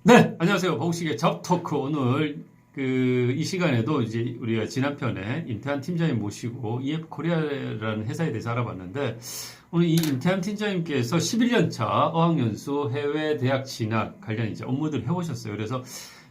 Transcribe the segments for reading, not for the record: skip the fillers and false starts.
네, 안녕하세요. 박욱식의 잡토크. 오늘 이 시간에도 이제 우리가 지난 편에 임태한 팀장님 모시고 EF 코리아라는 회사에 대해서 알아봤는데, 오늘 이 임태한 팀장님께서 11년차 어학연수 해외 대학 진학 관련 이제 업무들을 해오셨어요. 그래서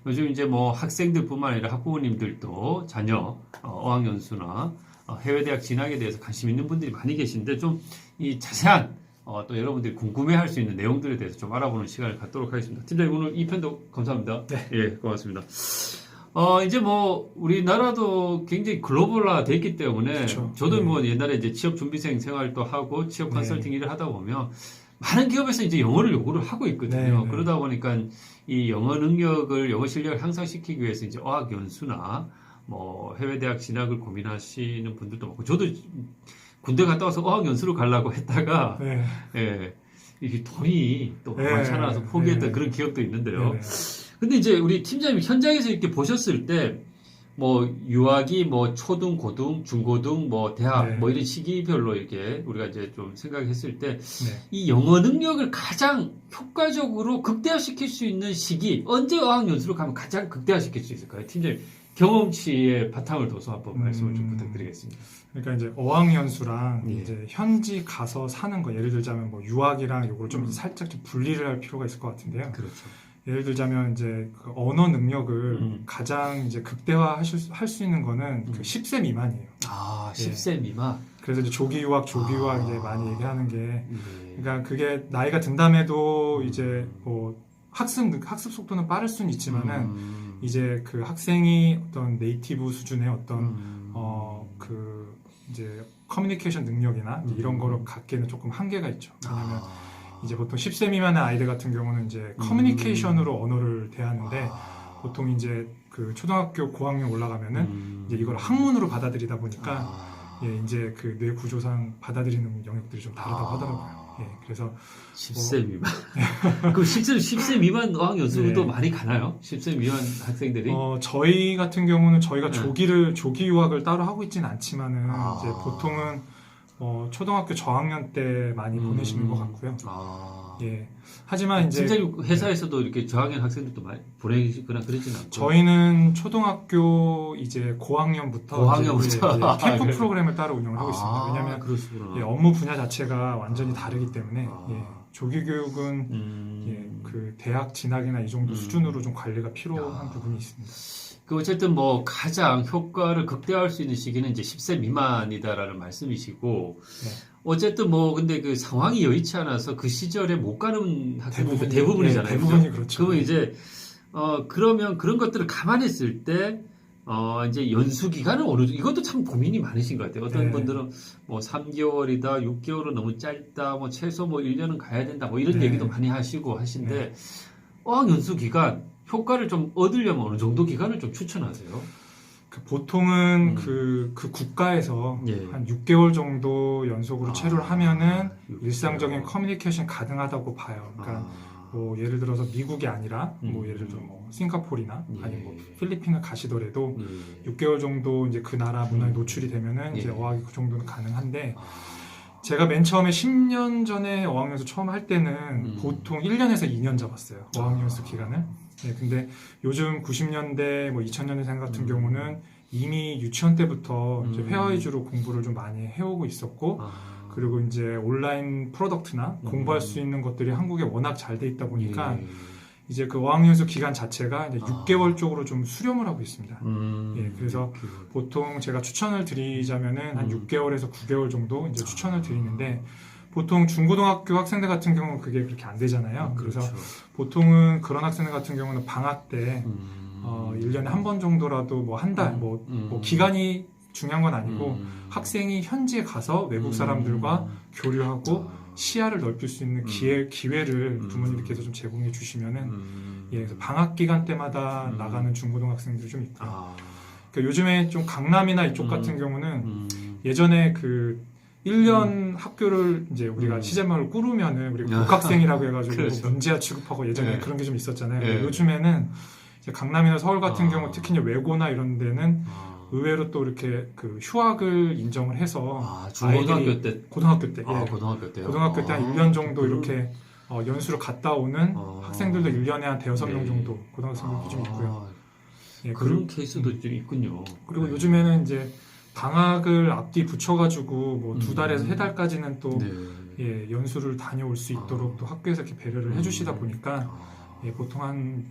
요즘 이제 뭐 학생들뿐만 아니라 학부모님들도 자녀 어학연수나 해외 대학 진학에 대해서 관심 있는 분들이 많이 계신데, 좀 이 자세한 또 여러분들이 궁금해할 수 있는 내용들에 대해서 좀 알아보는 시간을 갖도록 하겠습니다. 팀장님, 오늘 이 편도 감사합니다. 네. 예, 고맙습니다. 이제 뭐 우리나라도 굉장히 글로벌화 돼 있기 때문에, 그렇죠. 저도 네. 뭐 옛날에 이제 취업 준비생 생활도 하고 취업 네. 컨설팅 일을 하다 보면 많은 기업에서 이제 영어를 요구를 하고 있거든요. 네. 그러다 보니까 이 영어 능력을, 영어 실력을 향상시키기 위해서 이제 어학 연수나 뭐 해외 대학 진학을 고민하시는 분들도 많고, 저도 군대 갔다 와서 어학 연수를 가려고 했다가 네. 예, 이게 돈이 또 네. 많지 않아서 포기했던 네. 그런 기억도 있는데요. 네. 근데 이제 우리 팀장님 현장에서 이렇게 보셨을 때, 뭐 유학이 뭐 초등, 고등, 중고등, 뭐 대학, 네. 뭐 이런 시기별로 이렇게 우리가 이제 좀 생각했을 때, 네. 이 영어 능력을 가장 효과적으로 극대화시킬 수 있는 시기, 언제 어학연수로 가면 가장 극대화시킬 수 있을까요? 팀장님, 경험치에 바탕을 둬서 한번 말씀을 좀 부탁드리겠습니다. 그러니까 이제 어학연수랑 예. 이제 현지 가서 사는 거, 예를 들자면 뭐 유학이랑 요걸 좀 음. 살짝 좀 분리를 할 필요가 있을 것 같은데요. 그렇죠. 예를 들자면 이제 그 언어 능력을 가장 이제 극대화 할 수 있는 거는 그 10세 미만이에요. 아, 예. 10세 미만? 그래서 이제 조기 유학 이제 많이 얘기하는 게, 예. 그러니까 그게 나이가 든다음에도 이제 뭐 학습 속도는 빠를 수는 있지만은 이제 그 학생이 어떤 네이티브 수준의 어떤 그 이제 커뮤니케이션 능력이나 이제 이런 거를 갖기에는 조금 한계가 있죠. 왜냐면 이제 보통 10세 미만의 아이들 같은 경우는 이제 커뮤니케이션으로 언어를 대하는데, 보통 이제 그 초등학교 고학년 올라가면은 이제 이걸 학문으로 받아들이다 보니까 예, 이제 그 뇌 구조상 받아들이는 영역들이 좀 다르다고 하더라고요. 예, 그래서 10세 미만. 그럼 실제로 10세 미만 어학연수도 네. 많이 가나요? 10세 미만 학생들이? 저희 같은 경우는 저희가 네. 조기 유학을 따로 하고 있지는 않지만은 아. 이제 보통은 초등학교 저학년 때 많이 보내시는 것 같고요. 예. 하지만 이제 팀장님 회사에서도 이렇게 저학년 학생들도 많이 보내시거나 그러진 않고. 저희는 초등학교 이제 고학년부터 고학년부터. 이제 캠프 그래. 프로그램을 따로 운영을 하고 있습니다. 왜냐하면 그러시구나. 예, 업무 분야 자체가 완전히 다르기 때문에 아. 예, 조기 교육은 예, 그 대학 진학이나 이 정도 수준으로 좀 관리가 필요한 부분이 있습니다. 그 어쨌든 뭐 가장 효과를 극대화할 수 있는 시기는 이제 10세 미만이다라는 말씀이시고, 네. 어쨌든 뭐 근데 그 상황이 여의치 않아서 그 시절에 못 가는 학생들도 대부분이잖아요. 네, 대부분이 그죠? 그렇죠. 그러면 이제 그러면 그런 것들을 감안했을 때 이제 연수 기간은 어느 정도, 이것도 참 고민이 많으신 것 같아요. 어떤 네. 분들은 뭐 3개월이다, 6개월은 너무 짧다, 뭐 최소 뭐 1년은 가야 된다, 뭐 이런 네. 얘기도 많이 하시고 하신데, 네. 어학연수 기간 효과를 좀 얻으려면 어느 정도 기간을 좀 추천하세요? 보통은 그 국가에서 예. 한 6개월 정도 연속으로 체류를 하면은 6개월. 일상적인 커뮤니케이션 가능하다고 봐요. 그러니까 뭐 예를 들어서 미국이 아니라 뭐 예를 들어 뭐 싱가포르나 예. 아니면 뭐 필리핀을 가시더라도 예. 6개월 정도 이제 그 나라 문화에 노출이 되면은 이제 예. 어학이 그 정도는 가능한데, 제가 맨 처음에 10년 전에 어학연수 처음 할 때는 보통 1년에서 2년 잡았어요. 어학연수 기간을. 네, 근데 요즘 90년대, 뭐 2000년대생 같은 경우는 이미 유치원 때부터 이제 회화 위주로 공부를 좀 많이 해오고 있었고, 그리고 이제 온라인 프로덕트나 공부할 수 있는 것들이 한국에 워낙 잘 돼 있다 보니까 예. 이제 그 어학연수 기간 자체가 이제 6개월 쪽으로 좀 수렴을 하고 있습니다. 예, 그래서 6개월. 보통 제가 추천을 드리자면은 한 6개월에서 9개월 정도 이제 추천을 드리는데, 보통 중고등학교 학생들 같은 경우는 그게 그렇게 안 되잖아요. 그래서 그렇죠. 보통은 그런 학생들 같은 경우는 방학 때 1년에 한 번 정도라도 뭐 한 달, 뭐 기간이 중요한 건 아니고 학생이 현지에 가서 외국 사람들과 교류하고 시야를 넓힐 수 있는 기회를 부모님께서 좀 제공해 주시면은 예, 그래서 방학 기간 때마다 나가는 중고등학생들이 좀 있고요. 그러니까 요즘에 좀 강남이나 이쪽 같은 경우는 예전에 그 1년 학교를 이제 우리가 시제말로 꾸르면은 우리 복학생이라고 해가지고 그렇죠. 뭐 문제아 취급하고 예전에 네. 그런 게 좀 있었잖아요. 네. 요즘에는 이제 강남이나 서울 같은 경우 특히 이제 외고나 이런 데는 의외로 또 이렇게 그 휴학을 인정을 해서 중고등학교 아이들이 때? 고등학교 때, 예. 고등학교 때요? 고등학교 때 한 1년 정도 이렇게 연수를 갔다 오는 학생들도 1년에 한 대여섯 명 네. 정도 고등학생들도 좀 있고요. 예, 그런 케이스도 좀 있군요. 그리고 네. 요즘에는 이제 방학을 앞뒤 붙여가지고 뭐 2달에서 3달까지는 또 네. 예, 연수를 다녀올 수 있도록 또 학교에서 이렇게 배려를 해주시다 보니까 예, 보통 한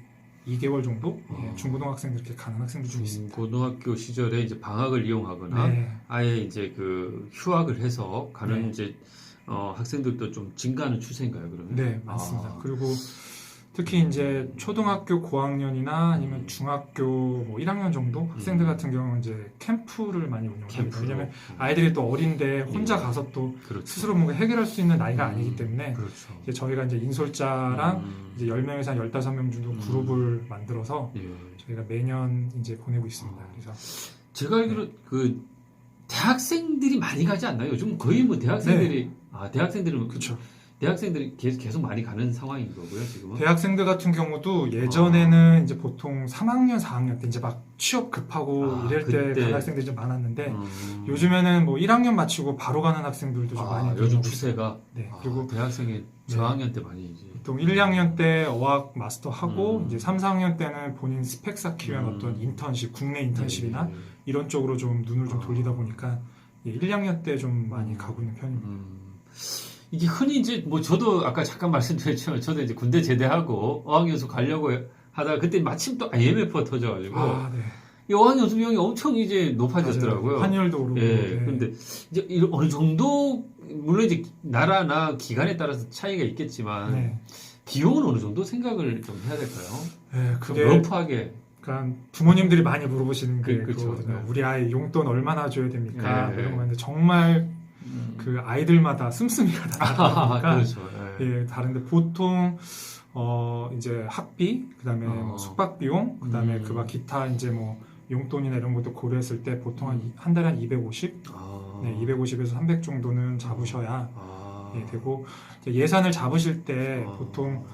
2개월 정도 예, 중고등학생들 이렇게 가는 학생들 좀 있습니다. 고등학교 시절에 이제 방학을 이용하거나 네, 아예 이제 그 휴학을 해서 가는 네. 이제 학생들도 좀 증가하는 추세인가요, 그러면? 네, 맞습니다. 아. 그리고 특히 이제 초등학교 고학년이나 아니면 중학교 뭐 1학년 정도 학생들 같은 경우는 이제 캠프를 많이 운영합니다. 캠프로. 왜냐하면 아이들이 또 어린데 혼자 예. 가서 또 그렇죠. 스스로 뭔가 해결할 수 있는 나이가 아니기 때문에 그렇죠. 이제 저희가 이제 인솔자랑 이제 10명에서 한 15명 정도 그룹을 만들어서 예. 저희가 매년 이제 보내고 있습니다. 그래서 제가 알기로 그 대학생들이 많이 가지 않나요? 요즘 거의 뭐 대학생들이 대학생들은 그렇죠. 대학생들이 계속 많이 가는 상황인 거고요, 지금은. 대학생들 같은 경우도 예전에는 이제 보통 3학년, 4학년 때 이제 막 취업 급하고 이럴 때 그때. 가는 학생들이 좀 많았는데 요즘에는 뭐 1학년 마치고 바로 가는 학생들도 좀 많이 요즘 늘어나고 추세가 네, 그리고 대학생이 저학년 때 많이 이제 보통 1, 2학년 때 어학 마스터 하고 음. 이제 3, 4학년 때는 본인 스펙 쌓기 위한 어떤 인턴십, 국내 인턴십이나 예. 이런 쪽으로 좀 눈을 좀 돌리다 보니까 예, 1, 2학년 때 좀 많이 가고 있는 편입니다. 이게 흔히 이제 뭐 저도 아까 잠깐 말씀드렸지만 저도 이제 군대 제대하고 어학연수 가려고 하다가 그때 마침 또 IMF가 터져가지고 아, 네. 이 어학연수 비용이 엄청 이제 높아졌더라고요. 맞아요. 환율도 오르고. 예. 네. 근데 이제 어느 정도 물론 이제 나라나 기관에 따라서 차이가 있겠지만 네. 비용은 어느 정도 생각을 좀 해야 될까요? 네, 좀 그게 러프하게. 그러니까 부모님들이 많이 물어보시는 게 그렇죠. 그거거든요. 네. 우리 아이 용돈 얼마나 줘야 됩니까? 네. 이런 건데 정말 그 아이들마다 씀씀이가 다르다 보니까 그렇죠. 예. 예, 다른데 보통 이제 학비, 그다음에 뭐 숙박 비용, 그다음에 그와 기타 이제 뭐 용돈이나 이런 것도 고려했을 때 보통 한 달에 한 250, 네, 250에서 300 정도는 잡으셔야 예, 되고 이제 예산을 잡으실 때 보통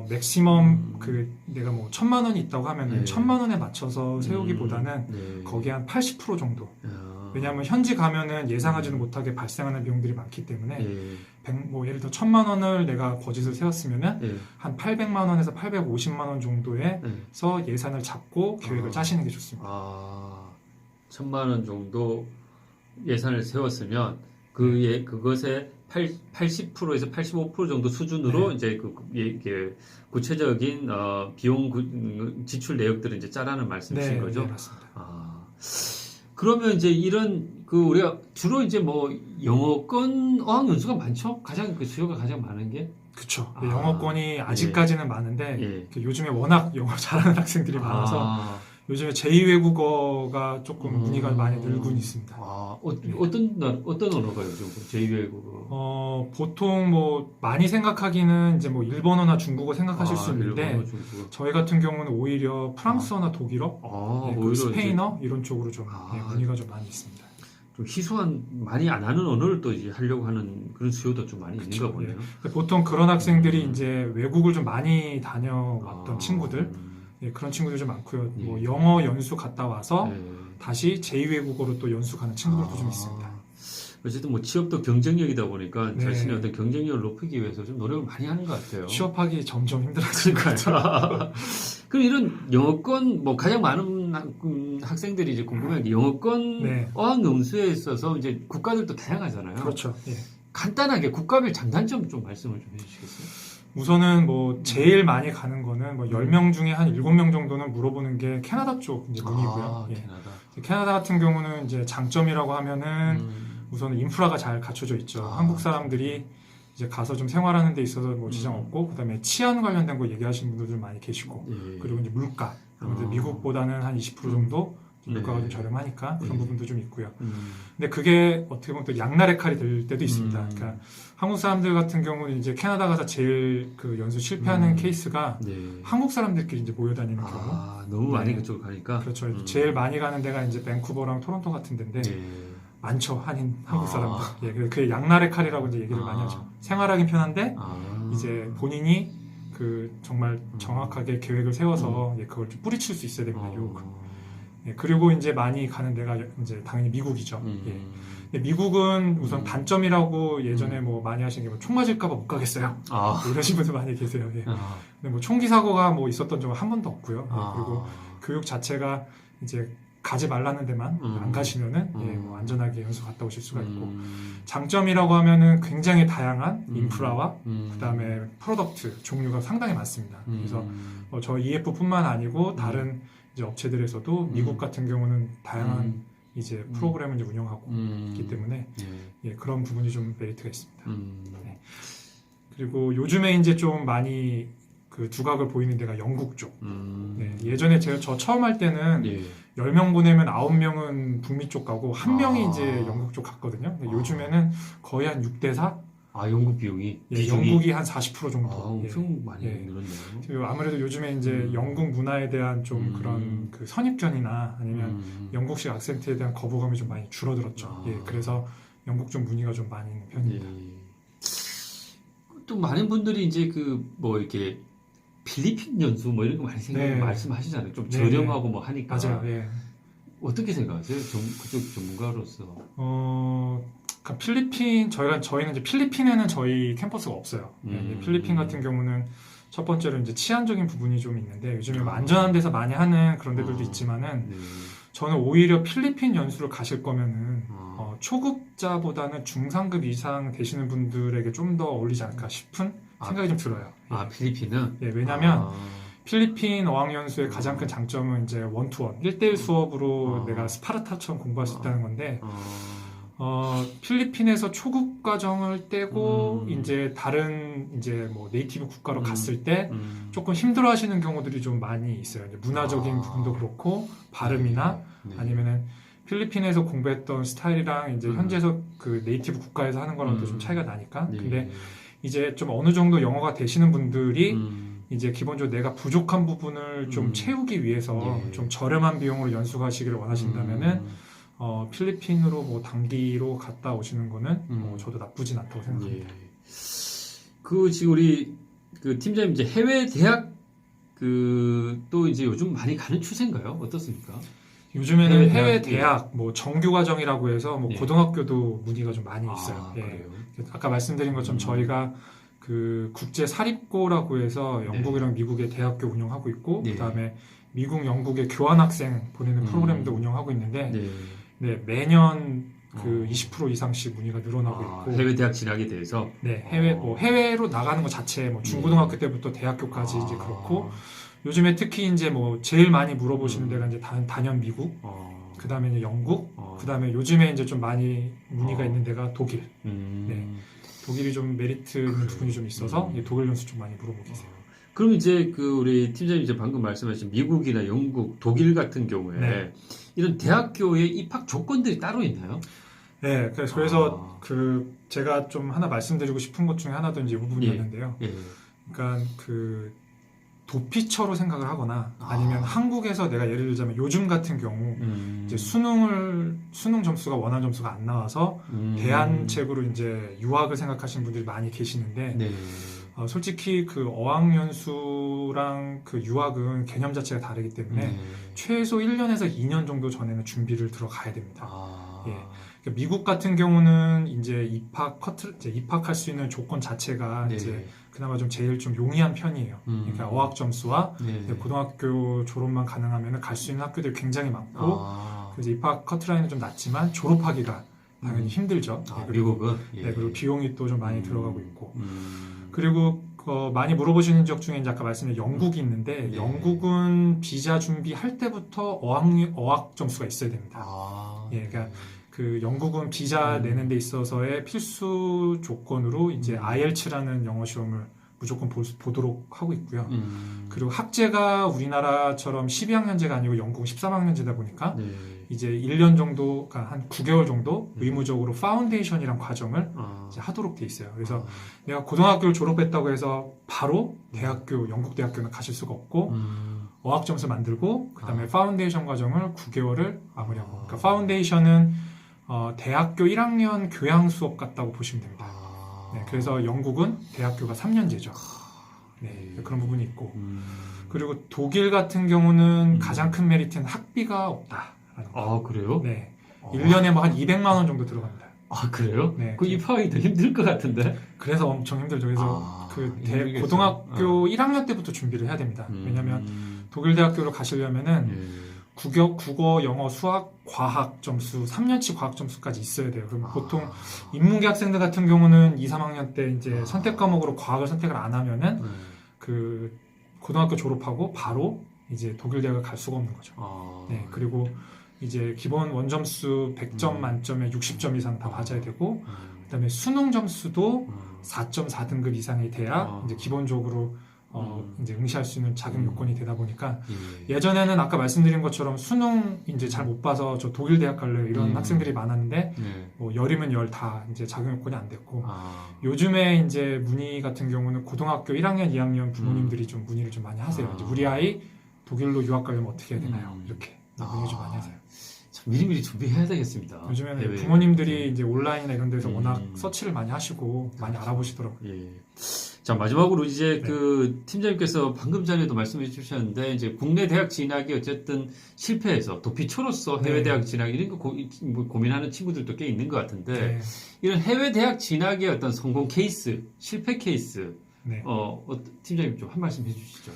맥시멈 그 내가 뭐 1,000만 원이 있다고 하면은 네. 1,000만 원에 맞춰서 세우기보다는 네. 거기에 한 80% 정도. 아. 왜냐하면 현지 가면은 예상하지는 못하게 발생하는 비용들이 많기 때문에 예. 뭐 예를 들어 1,000만 원을 내가 버짓을 세웠으면은 예. 한 800만 원에서 850만 원 정도에서 예산을 잡고 계획을 짜시는 게 좋습니다. 1,000만 원 정도 예산을 세웠으면 그것의 80%에서 85% 정도 수준으로 네. 이제 이게 구체적인 비용 지출 내역들을 이제 짜라는 말씀이신 네, 거죠? 네, 맞습니다. 그러면 이제 이런 우리가 주로 이제 뭐 영어권 어학연수가 많죠? 가장 그 수요가 가장 많은 게? 그렇죠. 영어권이 아직까지는 많은데 예. 요즘에 워낙 영어 잘하는 학생들이 많아서 요즘에 제2외국어가 조금 문의가 많이 늘고 있습니다. 어떤 언어가 요즘 제2외국어? 보통 뭐 많이 생각하기는 이제 뭐 일본어나 중국어 생각하실 수 있는데 일본어, 중국어. 저희 같은 경우는 오히려 프랑스어나 독일어, 예, 오히려 스페인어 이런 쪽으로 좀 예, 아. 문의가 좀 많이 있습니다. 좀 희소한 많이 안 하는 언어를 또 이제 하려고 하는 그런 수요도 좀 많이 있는가 보네요. 보통 그런 학생들이 이제 외국을 좀 많이 다녀왔던 친구들, 예, 그런 친구들 좀 많고요. 예. 뭐 영어 연수 갔다 와서 예. 다시 제2외국어로 또 연수 가는 친구들도 좀 있습니다. 어쨌든 뭐 취업도 경쟁력이다 보니까 네. 자신의 어떤 경쟁력을 높이기 위해서 좀 노력을 많이 하는 것 같아요. 취업하기 점점 힘들어지는 것 같아요. 그럼 이런 영어권 뭐 가장 많은 학생들이 이제 궁금한 게 영어권 네. 어학연수에 있어서 이제 국가들도 다양하잖아요. 그렇죠. 예. 간단하게 국가별 장단점 좀 말씀을 좀 해주시겠어요? 우선은 뭐 제일 많이 가는 거는 뭐 10명 중에 한 7명 정도는 물어보는 게 캐나다 쪽 이제 문이고요. 예. 캐나다. 캐나다 같은 경우는 이제 장점이라고 하면은 우선 인프라가 잘 갖춰져 있죠. 한국 사람들이 이제 가서 좀 생활하는 데 있어서 뭐 지장 없고, 그다음에 치안 관련된 거 얘기하시는 분들 많이 계시고, 예. 그리고 이제 물가, 이제 미국보다는 한 20% 정도 물가가 좀 저렴하니까 그런 부분도 좀 있고요. 근데 그게 어떻게 보면 또 양날의 칼이 될 때도 있습니다. 그러니까 한국 사람들 같은 경우는 이제 캐나다 가서 제일 그 연수 실패하는 케이스가 네. 한국 사람들끼리 이제 모여다니는 경우. 너무 많이 네. 그쪽으로 가니까. 그렇죠. 제일 많이 가는 데가 이제 밴쿠버랑 토론토 같은 데인데 많죠. 한국 사람들. 예, 그게 양날의 칼이라고 이제 얘기를 많이 하죠. 생활하긴 편한데 이제 본인이 그 정말 정확하게 계획을 세워서 예, 그걸 좀 뿌리칠 수 있어야 됩니다. 예, 그리고 이제 많이 가는 데가 이제 당연히 미국이죠. 예. 근데 미국은 우선 단점이라고 예전에 뭐 많이 하신 게 뭐 총 맞을까봐 못 가겠어요. 이러신 분들 많이 계세요. 예. 근데 뭐 총기 사고가 뭐 있었던 적은 한 번도 없고요. 예, 그리고 교육 자체가 이제 가지 말라는 데만 안 가시면은 예, 뭐 안전하게 연수 갔다 오실 수가 있고 장점이라고 하면은 굉장히 다양한 인프라와 그다음에 프로덕트 종류가 상당히 많습니다. 그래서 저 EF뿐만 아니고 다른 이제 업체들에서도 미국 같은 경우는 다양한 이제 프로그램을 이제 운영하고 있기 때문에 예, 그런 부분이 좀 메리트가 있습니다. 네. 그리고 요즘에 이제 좀 많이 그 두각을 보이는 데가 영국 쪽. 네, 예전에 저 처음 할 때는 10명 보내면 9명은 북미 쪽 가고 1명이 이제 영국 쪽 갔거든요. 근데 요즘에는 거의 한 6대4? 영국 비용이? 예, 영국이 한 40% 정도. 엄청 많이 늘었네요. 그리고 아무래도 요즘에 이제 영국 문화에 대한 좀 그런 그 선입견이나 아니면 영국식 악센트에 대한 거부감이 좀 많이 줄어들었죠. 예, 그래서 영국 쪽 문의가 좀 많이 있는 편입니다. 또 많은 분들이 이제 그 뭐 이렇게 필리핀 연수 뭐 이런 거 많이 말씀하시잖아요. 좀 저렴하고 뭐 하니까. 맞아요. 예. 어떻게 생각하세요? 그쪽 전문가로서. 그러니까 저희는 이제 필리핀에는 저희 캠퍼스가 없어요. 필리핀 같은 경우는 첫 번째로 이제 치안적인 부분이 좀 있는데 요즘에 뭐 안전한 데서 많이 하는 그런 데들도 있지만은 저는 오히려 필리핀 연수를 가실 거면은 초급자보다는 중상급 이상 되시는 분들에게 좀 더 어울리지 않을까 싶은 생각이 좀 들어요. 필리핀은? 예, 왜냐면 필리핀 어학연수의 가장 큰 장점은 이제 원투원, 1대1 수업으로 내가 스파르타처럼 공부할 수 있다는 건데 필리핀에서 초급 과정을 떼고 이제 다른 이제 뭐 네이티브 국가로 갔을 때 조금 힘들어 하시는 경우들이 좀 많이 있어요. 이제 문화적인 부분도 그렇고 발음이나 아니면은 필리핀에서 공부했던 스타일이랑 이제 현지에서 그 네이티브 국가에서 하는 거랑 또 좀 차이가 나니까. 근데 이제 좀 어느 정도 영어가 되시는 분들이 이제 기본적으로 내가 부족한 부분을 좀 채우기 위해서 좀 저렴한 비용으로 연수 가시기를 원하신다면은 필리핀으로 뭐 단기로 갔다 오시는 거는 뭐 저도 나쁘진 않다고 생각합니다. 그 지금 우리 그 팀장님 이제 해외 대학 또 이제 요즘 많이 가는 추세인가요? 어떻습니까? 요즘에는 해외 대학 뭐 정규 과정이라고 해서 뭐 고등학교도 문의가 좀 많이 있어요. 그래요? 아까 말씀드린 것처럼 저희가 그 국제 사립고라고 해서 영국이랑 미국의 대학교 운영하고 있고 그다음에 미국, 영국의 교환 학생 보내는 프로그램도 운영하고 있는데 매년 그 20% 이상씩 문의가 늘어나고 있고 해외 대학 진학에 대해서 해외로 나가는 것 자체 뭐 중고등학교 때부터 대학교까지 이제 그렇고 요즘에 특히 이제 뭐 제일 많이 물어보시는 데가 이제 단연 미국, 그다음에 이제 영국, 그다음에 요즘에 이제 좀 많이 문의가 있는 데가 독일. 독일이 좀 메리트 있는 부분이 좀 있어서 독일 연수 좀 많이 물어보고 계세요. 그럼 이제 그 우리 팀장님 이제 방금 말씀하신 미국이나 영국, 독일 같은 경우에 이런 대학교의 입학 조건들이 따로 있나요? 네, 그래서 그 제가 좀 하나 말씀드리고 싶은 것 중에 하나도 이제 이 부분이었는데요. 그러니까 그 도피처로 생각을 하거나 아니면 한국에서 내가 예를 들자면 요즘 같은 경우 이제 수능 점수가 원하는 점수가 안 나와서 대안책으로 이제 유학을 생각하시는 분들이 많이 계시는데 솔직히 그 어학연수랑 그 유학은 개념 자체가 다르기 때문에 최소 1년에서 2년 정도 전에는 준비를 들어가야 됩니다. 그러니까 미국 같은 경우는 이제 입학할 수 있는 조건 자체가 이제 그나마 좀 제일 좀 용이한 편이에요. 그러니까 어학 점수와 고등학교 졸업만 가능하면 갈 수 있는 학교들이 굉장히 많고 그래서 입학 커트라인은 좀 낮지만 졸업하기가 당연히 힘들죠. 미국은? 그리고 비용이 또 좀 많이 들어가고 있고 그리고 많이 물어보시는 적 중에 이제 아까 말씀드린 영국이 있는데 영국은 비자 준비할 때부터 어학 점수가 있어야 됩니다. 그러니까 그 영국은 비자 내는 데 있어서의 필수 조건으로 이제 IELTS라는 영어 시험을 무조건 보도록 하고 있고요. 그리고 학제가 우리나라처럼 12학년제가 아니고 영국은 13학년제다 보니까 이제 1년 정도, 그러니까 한 9개월 정도 의무적으로 파운데이션이란 과정을 이제 하도록 돼 있어요. 그래서 내가 고등학교를 졸업했다고 해서 바로 영국 대학교는 가실 수가 없고 어학 점수 만들고 그다음에 파운데이션 과정을 9개월을 마무리하고. 그러니까 파운데이션은 대학교 1학년 교양 수업 같다고 보시면 됩니다. 그래서 영국은 대학교가 3년제죠. 그런 부분이 있고. 그리고 독일 같은 경우는 가장 큰 메리트는 학비가 없다라는 거. 아, 그래요? 네. 1년에 뭐 한 200만 원 정도 들어갑니다. 아, 그래요? 네. 그 입학하기 더 힘들 것 같은데? 그래서 엄청 힘들죠. 그래서 힘들겠죠. 고등학교 1학년 때부터 준비를 해야 됩니다. 왜냐하면 독일 대학교를 가시려면은 국어, 영어, 수학, 과학 점수, 3년치 과학 점수까지 있어야 돼요. 그럼 보통 인문계 학생들 같은 경우는 2, 3학년 때 이제 선택 과목으로 과학을 선택을 안 하면은 그 고등학교 졸업하고 바로 이제 독일 대학을 갈 수가 없는 거죠. 네. 그리고 이제 기본 원점수 100점 만점에 60점 이상 다 맞아야 되고, 그다음에 수능 점수도 4.4등급 이상이 돼야 이제 기본적으로 이제 응시할 수 있는 자격 요건이 되다 보니까 예전에는 아까 말씀드린 것처럼 수능 이제 잘 못 봐서 저 독일 대학 갈래요 이런 학생들이 많았는데 뭐 열이면 열 다 이제 자격 요건이 안 됐고 요즘에 이제 문의 같은 경우는 고등학교 1학년, 2학년 부모님들이 좀 문의를 좀 많이 하세요. 이제 우리 아이 독일로 유학 가려면 어떻게 해야 되나요? 이렇게 문의 좀 많이 하세요. 참 미리미리 준비해야 되겠습니다. 요즘에는 해외. 부모님들이 이제 온라인이나 이런 데서 워낙 서치를 많이 하시고 많이 알아보시더라고요. 예. 자, 마지막으로 이제 그 팀장님께서 방금 전에도 말씀해 주셨는데, 이제 국내 대학 진학이 어쨌든 실패해서 도피처로서 해외 대학 진학 이런 거 고민하는 친구들도 꽤 있는 것 같은데, 이런 해외 대학 진학의 어떤 성공 케이스, 실패 케이스, 팀장님 좀 한 말씀 해주시죠.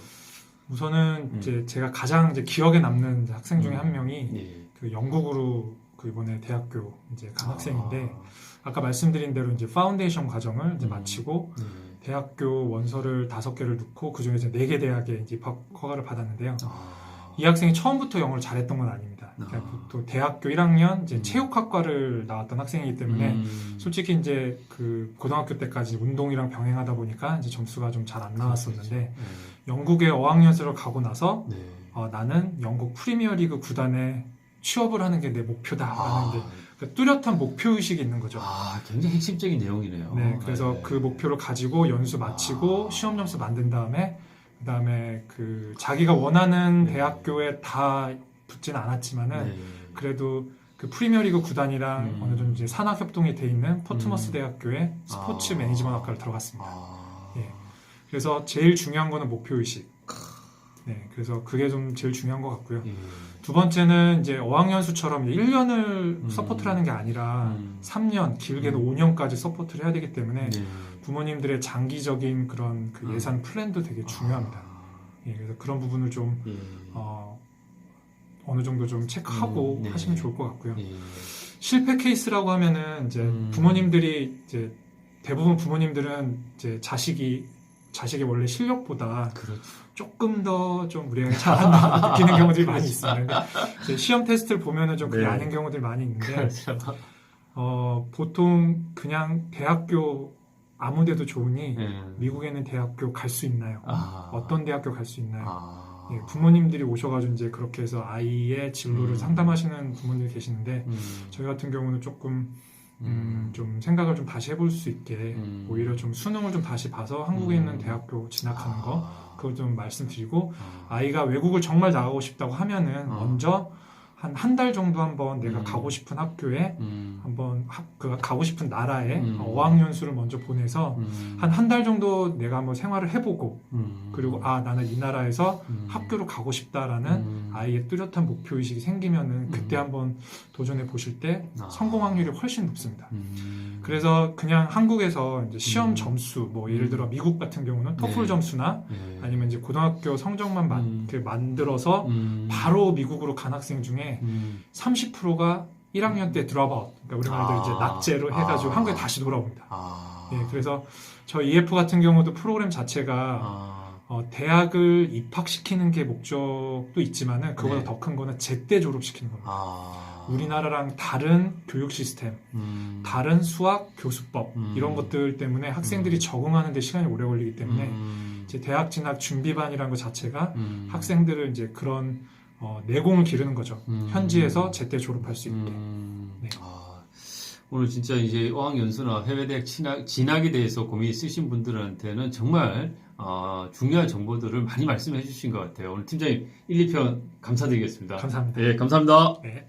우선은 이제 제가 가장 이제 기억에 남는 학생 중에 한 명이 그 영국으로 그 이번에 대학교 이제 간 학생인데, 아까 말씀드린 대로 이제 파운데이션 과정을 이제 마치고 대학교 원서를 5개를 넣고 그 중에 이제 4개 대학에 이제 입학 허가를 받았는데요. 이 학생이 처음부터 영어를 잘했던 건 아닙니다. 그러니까 또 대학교 1학년 이제 체육학과를 나왔던 학생이기 때문에 솔직히 이제 그 고등학교 때까지 운동이랑 병행하다 보니까 이제 점수가 좀 잘 안 나왔었는데 영국에 어학연수를 가고 나서 나는 영국 프리미어리그 구단에 취업을 하는 게 내 목표다라는 게 그러니까 뚜렷한 목표의식이 있는 거죠. 굉장히 핵심적인 내용이네요. 네, 그래서 그 목표를 가지고 연수 마치고 시험 점수 만든 다음에 그다음에 그 자기가 원하는 대학교에 다 붙지는 않았지만은 그래도 그 프리미어리그 구단이랑 어느 정도 이제 산학 협동이 돼 있는 포트머스 대학교에 스포츠 매니지먼트 학과를 들어갔습니다. 예. 그래서 제일 중요한 거는 목표의식. 네, 그래서 그게 좀 제일 중요한 것 같고요. 두 번째는 이제 어학연수처럼 1년을 서포트를 하는 게 아니라 3년, 길게는 5년까지 서포트를 해야 되기 때문에 부모님들의 장기적인 그런 그 예산 플랜도 되게 중요합니다. 예, 그래서 그런 부분을 좀 어느 정도 좀 체크하고 하시면 좋을 것 같고요. 실패 케이스라고 하면은 이제 부모님들이 이제 대부분 부모님들은 이제 자식의 원래 실력보다 조금 더 좀 우리가 잘한다 느끼는 경우들이 많이 있습니다. 근데 시험 테스트를 보면은 좀 그게 아닌 경우들이 많이 있는데 보통 그냥 대학교 아무 데도 좋으니 미국에는 대학교 갈 수 있나요? 어떤 대학교 갈 수 있나요? 예, 부모님들이 오셔가지고 이제 그렇게 해서 아이의 진로를 상담하시는 부모님이 계시는데 저희 같은 경우는 조금 좀 생각을 좀 다시 해볼 수 있게 오히려 좀 수능을 좀 다시 봐서 한국에 있는 대학교 진학하는 거 그걸 좀 말씀드리고 아이가 외국을 정말 나가고 싶다고 하면은 먼저 한 달 정도 한번 내가 가고 싶은 학교에 한번 그 가고 싶은 나라에 어학연수를 먼저 보내서 한 달 정도 내가 한번 생활을 해보고 그리고 나는 이 나라에서 학교로 가고 싶다라는 아이의 뚜렷한 목표의식이 생기면은 그때 한번 도전해 보실 때 성공 확률이 훨씬 높습니다. 그래서 그냥 한국에서 이제 시험 점수 뭐 예를 들어 미국 같은 경우는 토플 점수나 아니면 이제 고등학교 성적만 만들어서 바로 미국으로 간 학생 중에 30%가 1학년 때 드롭아웃, 그러니까 우리 말대로 이제 낙제로 해가지고 한국에 다시 돌아옵니다. 예, 그래서 저 EF 같은 경우도 프로그램 자체가 대학을 입학시키는 게 목적도 있지만은 그보다 더 큰 거는 제때 졸업시키는 겁니다. 우리나라랑 다른 교육 시스템, 다른 수학 교수법 이런 것들 때문에 학생들이 적응하는 데 시간이 오래 걸리기 때문에 이제 대학 진학 준비반이라는 것 자체가 학생들을 이제 그런 내공을 기르는 거죠. 현지에서 제때 졸업할 수 있게. 네. 오늘 진짜 이제 어학연수나 해외대학 진학에 대해서 고민 있으신 분들한테는 정말 중요한 정보들을 많이 말씀해 주신 것 같아요. 오늘 팀장님 1, 2편 감사드리겠습니다. 감사합니다. 네, 감사합니다. 네.